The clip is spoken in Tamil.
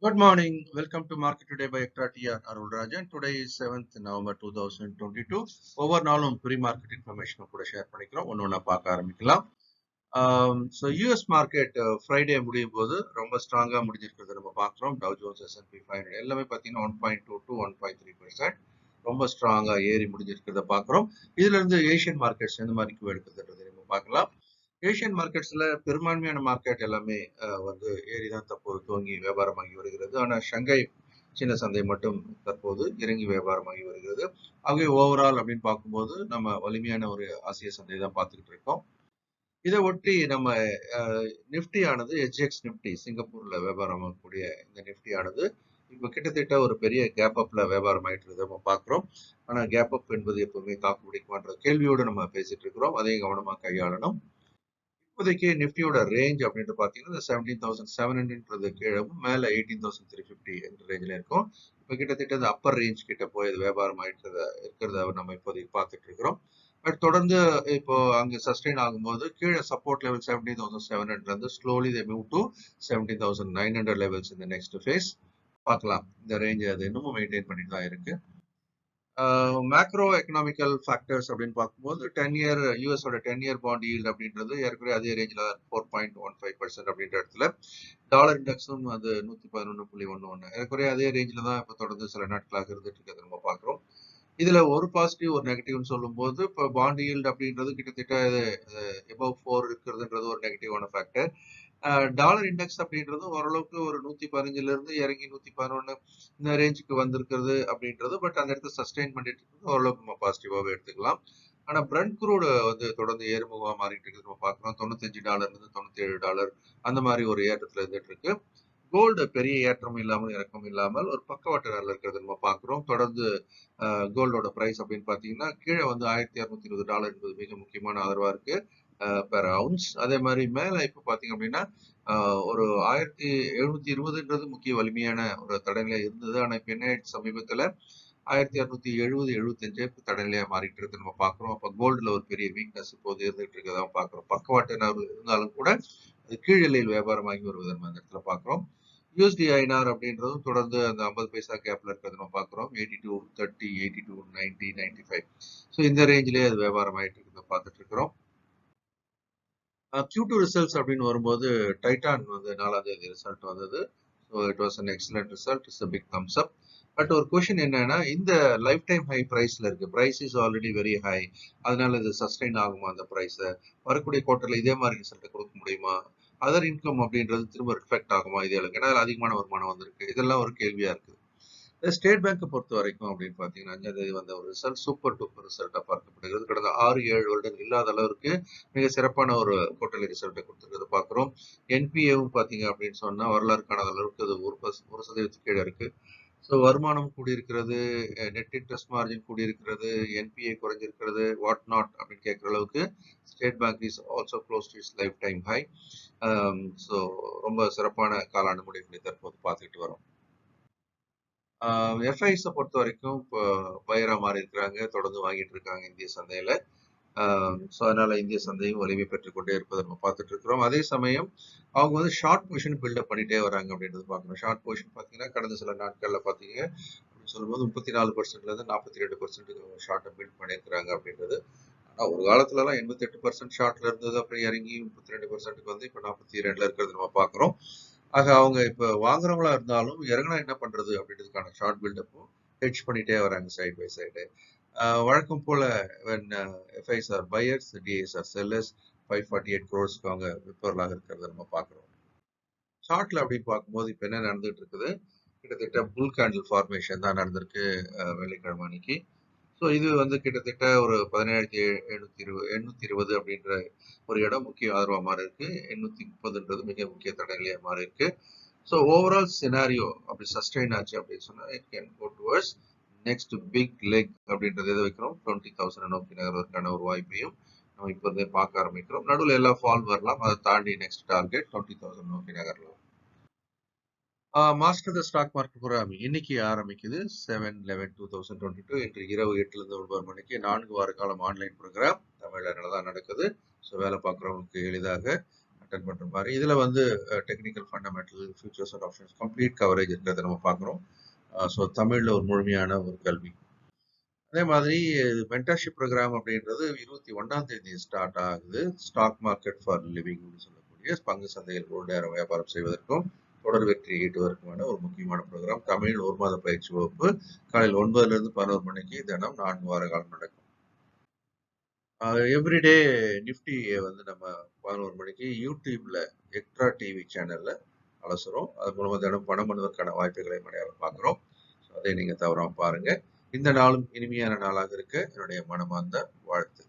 Good morning. Welcome to Market Today by ECTRA Arulrajhan. Today is 7th November 2022. Overall, pre-market information கூட ஷேர் பண்ணிக்கிறோம். ஒண்ணா பார்க்க ஆரம்பிக்கலாம். So US market Friday முடியும் போது ரொம்ப ஸ்ட்ராங்கா முடிஞ்சிருக்கிறது நம்ம பார்க்கிறோம். Dow Jones S&P 500 எல்லாமே பார்த்தீங்கன்னா 1.2 to 1.3% ரொம்ப ஸ்ட்ராங்கா ஏறி முடிஞ்சிருக்கிறத பார்க்கிறோம். இதுல இருந்து ஏசியன் மார்க்கெட்ஸ் எந்த மாதிரி எடுக்குதுன்றதை நம்ம பார்க்கலாம். ஏசியன் மார்க்கெட்ஸ்ல பெரும்பான்மையான மார்க்கெட் எல்லாமே வந்து ஏறிதான் தற்போது துவங்கி வியாபாரமாகி வருகிறது. ஆனா ஷங்காய் சின்ன சந்தை மட்டும் தற்போது இறங்கி வியாபாரமாகி வருகிறது. ஆகவே ஓவரால் அப்படின்னு பார்க்கும்போது நம்ம வலிமையான ஒரு ஆசிய சந்தை தான் பார்த்துக்கிட்டு இருக்கோம். இதை ஒட்டி நம்ம நிப்டி ஆனது HX நிப்டி சிங்கப்பூர்ல வியாபாரமாகக்கூடிய இந்த நிப்டி ஆனது இப்ப கிட்டத்தட்ட ஒரு பெரிய கேப் அப்ல வியாபாரம் ஆயிட்டு நம்ம பார்க்கிறோம். ஆனா கேப் அப் என்பது எப்பவுமே தாக்கு பிடிக்குமான்ற கேள்வியோடு நம்ம பேசிட்டு இருக்கிறோம். அதையும் கவனமா கையாளணும். இப்போதைக்கு நிப்டியோட ரேஞ்ச் அப்படின்ட்டு பார்த்தீங்கன்னா 17,700 கீழவும் மேல 18,350 என்ற ரேஞ்சில் இருக்கும். இப்போ கிட்டத்தட்ட அந்த அப்பர் ரேஞ்ச் கிட்ட போய் அது வியாபாரம் ஆயிட்டு இருக்கிறத நம்ம இப்போதைக்கு பார்த்துட்டு இருக்கிறோம். பட் தொடர்ந்து இப்போ அங்க சஸ்டெயின் ஆகும்போது கீழே சப்போர்ட் லெவல் 17,700 இருந்து slowly they move to 17,900 levels இந்த நெக்ஸ்ட் ஃபேஸ் பார்க்கலாம். இந்த ரேஞ்ச் அது இன்னமும் மெயின்டைன் பண்ணிட்டு தான் இருக்கு. மேக்ரோ எக்கனாமிக்கல் ஃபேக்டர்ஸ் அப்படின்னு பார்க்கும்போது 10-year யூஎஸோட 10-year பாண்ட் ஈல்டு அப்படின்றது ஏற்கனவே அதே ரேஞ்சில் 4.15% அப்படின்ற இடத்துல டாலர் இண்டெக்ஸும் அது 111.11 ஏற்கனவே அதே ரேஞ்சில் தான் இப்போ தொடர்ந்து சில நாட்களாக இருந்துட்டு இருக்கிறது நம்ம பார்க்குறோம். இதுல ஒரு பாசிட்டிவ் ஒரு நெகட்டிவ்னு சொல்லும்போது இப்போ பாண்ட் ஈல்டு அப்படின்றது கிட்டத்தட்ட எபவ் 4 இருக்கிறதுன்றது ஒரு நெகட்டிவான ஃபேக்டர். டாலர் இண்டெக்ஸ் அப்படின்றது ஓரளவுக்கு ஒரு 115ல இருந்து இறங்கி 111 இந்த ரேஞ்சுக்கு வந்திருக்கிறது அப்படின்றது பட் அந்த இடத்துல சஸ்டெயின் பண்ணிட்டு இருக்கிறது ஓரளவுக்கு நம்ம பாசிட்டிவாகவே எடுத்துக்கலாம். ஆனா பிரண்ட் குரூடு வந்து தொடர்ந்து ஏறுமுகமா மாறிட்டு இருக்குது நம்ம பார்க்கிறோம். $95 இருந்து $97 அந்த மாதிரி ஒரு ஏற்றத்துல இருந்துட்டு இருக்கு. கோல்டு பெரிய ஏற்றம் இல்லாமல் இறக்கம் இல்லாமல் ஒரு பக்கவாட்டு நிலையில இருக்கிறது நம்ம பார்க்கிறோம். தொடர்ந்து கோல்டோட பிரைஸ் அப்படின்னு பாத்தீங்கன்னா கீழே வந்து $1,220 என்பது மிக முக்கியமான ஆதரவா இருக்கு பெர் அவுன்ஸ். அதே மாதிரி மேல இப்ப பாத்தீங்க அப்படின்னா ஒரு 1,720ன்றது முக்கிய வலிமையான ஒரு தடநிலை இருந்தது. ஆனா இப்ப என்ன சமீபத்துல 1,270-75 தடநிலையா மாறிட்டு இருக்கு நம்ம பாக்குறோம். அப்ப கோல்டுல ஒரு பெரிய வீக்னஸ் இப்போது இருந்துட்டு இருக்கதான் பாக்குறோம். பக்கவாட்டு நகர்வு இருந்தாலும் கூட அது கீழெல்லையில் வியாபாரமாகி வருவதை நம்ம அந்த இடத்துல பாக்குறோம். யூஎஸ்டி ஐஎன்ஆர் அப்படின்றதும் தொடர்ந்து அந்த 50 பைசா கேப்ல இருக்கிறது நம்ம பாக்குறோம். 82.30, 82.90, 95. ஸோ இந்த ரேஞ்சிலேயே அது வியாபாரம் ஆயிட்டு இருக்கிறத பார்த்துட்டு இருக்கிறோம். Q2 ரிசல்ட்ஸ் அப்படின்னு வரும்போது டைட்டான் வந்து 4ஆம் தேதி ரிசல்ட் வந்தது. So it was an excellent result. It's big thumbs up. But ஒரு கொஸ்டின் என்னன்னா இந்த லைஃப் டைம் ஹை பிரைஸ்ல இருக்கு. Price is already very high. அதனால இது சஸ்டெயின் ஆகுமா அந்த பிரைஸ்? வரக்கூடிய குவார்டர்ல இதே மாதிரி ரிசல்ட் கொடுக்க முடியுமா? அதர் இன்கம் அப்படின்றது திரும்ப ரிஃப்ளெக்ட் ஆகுமா இது? ஏன்னா அதிகமான வருமானம் வந்திருக்கு. இதெல்லாம் ஒரு கேள்வியா இருக்கு. ஸ்டேட் பேங்கை பொறுத்த வரைக்கும் அப்படின்னு பாத்தீங்கன்னா 5ஆம் தேதி வந்த ஒரு ரிசல்ட் சூப்பர் டூப்பர் ரிசல்ட்டா பார்க்கப்படுகிறது. கடந்த 6-7 வருடங்கள் இல்லாத அளவிற்கு மிக சிறப்பான ஒரு குவார்டர்லி ரிசல்ட்டை கொடுத்துருக்கிறது பார்க்கிறோம். என்பிஏவும் பாத்தீங்க அப்படின்னு சொன்னா வரலாறு காணாத அளவுக்கு அது 1% கீழே இருக்கு. ஸோ வருமானம் கூடியிருக்கிறது, நெட் இன்ட்ரெஸ்ட் மார்ஜின் கூடியிருக்கிறது, என்பிஏ குறைஞ்சிருக்கிறது, வாட் நாட் அப்படின்னு கேட்குற அளவுக்கு state bank is also close to its life time high. So ரொம்ப சிறப்பான காலாண்டு முடிவுகளை தற்போது பார்த்துக்கிட்டு வரோம். எஃப்ஐஸை பொறுத்த வரைக்கும் இப்போ பயிரா மாறி இருக்கிறாங்க, தொடர்ந்து வாங்கிட்டு இருக்காங்க இந்திய சந்தையில. ஸோ அதனால இந்திய சந்தையும் வலிமை பெற்றுக் கொண்டே இருப்பதை நம்ம பார்த்துட்டு இருக்கிறோம். அதே சமயம் அவங்க வந்து ஷார்ட் பொசிஷன் பில்டப் பண்ணிட்டே வராங்க அப்படின்றது பார்க்கணும். ஷார்ட் பொசிஷன் பார்த்தீங்கன்னா கடந்த சில நாட்கள்ல பார்த்தீங்க அப்படின்னு சொல்லும்போது 34% இருந்து 42% ஷார்ட்டை பில்ட் பண்ணியிருக்கிறாங்க அப்படின்றது. ஆனால் ஒரு காலத்துலலாம் 88% ஷார்ட்ல இருந்தது, அப்புறம் இறங்கி 32%க்கு வந்து இப்போ 42ல இருக்கிறது நம்ம பார்க்குறோம். ஆக அவங்க இப்ப வாங்குறவங்களா இருந்தாலும் இறங்கினா என்ன பண்றது அப்படின்றதுக்கான ஷார்ட் பில்டப்பும் ஹெட்ஜ் பண்ணிட்டே வராங்க சைட் பை சைடு. வழக்கம் போல when FIs are buyers, DAs are sellers, 548 crores அவங்க விற்பவர்களாக இருக்கிறத நம்ம பார்க்கிறோம். ஷார்ட்ல அப்படின்னு பார்க்கும்போது இப்ப என்ன நடந்துட்டு இருக்குது, கிட்டத்தட்ட புல் கேண்டில் ஃபார்மேஷன் தான் நடந்திருக்கு வெள்ளிக்கிழமை அன்னைக்கு. ஸோ இது வந்து கிட்டத்தட்ட ஒரு 17,820 அப்படின்ற ஒரு இடம் முக்கிய ஆதரவா மாறி இருக்கு. 830ன்றது மிக முக்கிய தடநிலையா மாறி இருக்கு. ஸோ ஓவரால் சினாரியோ அப்படி சஸ்டெயின் ஆச்சு அப்படின்னு சொன்னா it can go towards next big leg அப்படின்றது எதை வைக்கிறோம் 20,000 நோக்கி நகர்வதற்கான ஒரு வாய்ப்பையும் நம்ம இப்போ இருந்தே பார்க்க ஆரம்பிக்கிறோம். நடுவில் எல்லாம் ஃபால் வரலாம், அதை தாண்டி நெக்ஸ்ட் டார்கெட் 20,000 நோக்கி நகரலாம். Master the stock market program இன்னைக்கு ஆரம்பிக்குது 7/11/2022 இன்று இரவு 8லிருந்து 9 மணிக்கு 4 வார காலம் ஆன்லைன் ப்ரோக்ராம் தமிழ்ல தான் நடக்குது. ஸோ வேலை பார்க்குறவங்களுக்கு எளிதாக அட்டன் பண்ற மாதிரி. இதுல வந்து technical fundamental futures and options complete coverage இருக்கிறத நம்ம பார்க்குறோம். ஸோ தமிழ்ல ஒரு முழுமையான ஒரு கல்வி. அதே மாதிரி மென்டர்ஷிப் ப்ரோக்ராம் அப்படின்றது 21ஆம் தேதி ஸ்டார்ட் ஆகுது. ஸ்டாக் மார்க்கெட் ஃபார் லிவிங் சொல்லக்கூடிய பங்கு சந்தையில் ஒரு நேரம் வியாபாரம் செய்வதற்கும் தொடர் வெற்றி ஈட்டுவதற்குமான ஒரு முக்கியமான ப்ரோக்ராம். தமிழ் 1 மாத பயிற்சி வகுப்பு காலையில் 9லிருந்து 11 மணிக்கு தினம் 4 வார காலம் நடக்கும். எவ்ரிடே நிஃப்டியை வந்து நம்ம 11 மணிக்கு யூடியூப்ல எக்ட்ரா டிவி சேனல்ல அலசுறோம். அது மூலமா தினம் பணம் பண்ணுவதற்கான வாய்ப்புகளை அடையாளம் பார்க்குறோம். அதை நீங்க தவறாம பாருங்க. இந்த நாளும் இனிமையான நாளாக இருக்க என்னுடைய மனமார்ந்த வாழ்த்து.